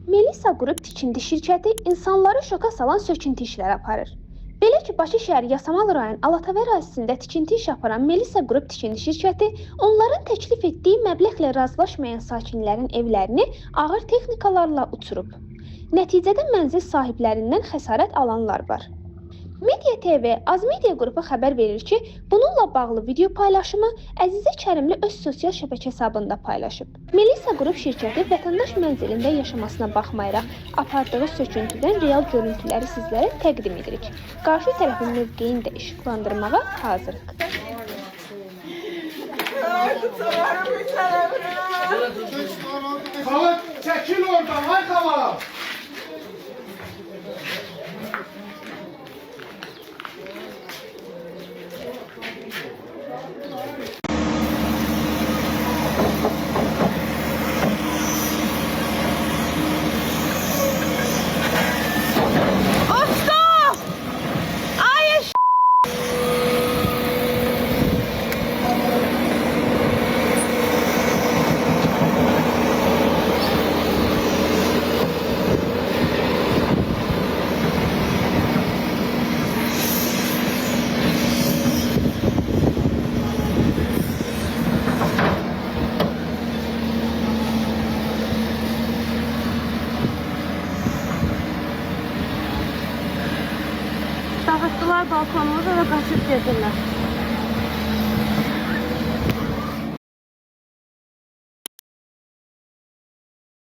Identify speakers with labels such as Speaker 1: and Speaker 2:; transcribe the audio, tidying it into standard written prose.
Speaker 1: Melisa Qrup tikinti şirkəti insanları şoka salan söküntü işləri aparır. Belə ki, Bakı şəhəri Yasamal rayon Alatava ərazisində tikinti iş aparan Melisa Qrup tikinti şirkəti onların təklif etdiyi məbləğlə razılaşmayan sakinlərin evlərini ağır texnikalarla uçurub. Nəticədə mənzil sahiblərindən xəsarət alanlar var. Media TV Azmedia qrupu xəbər verir ki, bununla bağlı video paylaşımı Əzizə Kərimli öz sosial şəbəkə hesabında paylaşıb. Melisa Qrup şirkəti vətəndaş mənzilində yaşamasına baxmayaraq apardığı söküntüdən real görüntüləri sizlərə təqdim edirik. Qarşı tərəfin mövqeyini də işıqlandırmağa hazırıq.
Speaker 2: Kavat çekil oradan, hay kavat!
Speaker 1: Dağıttılar balkonumuzu ve kaçıp getirdiler.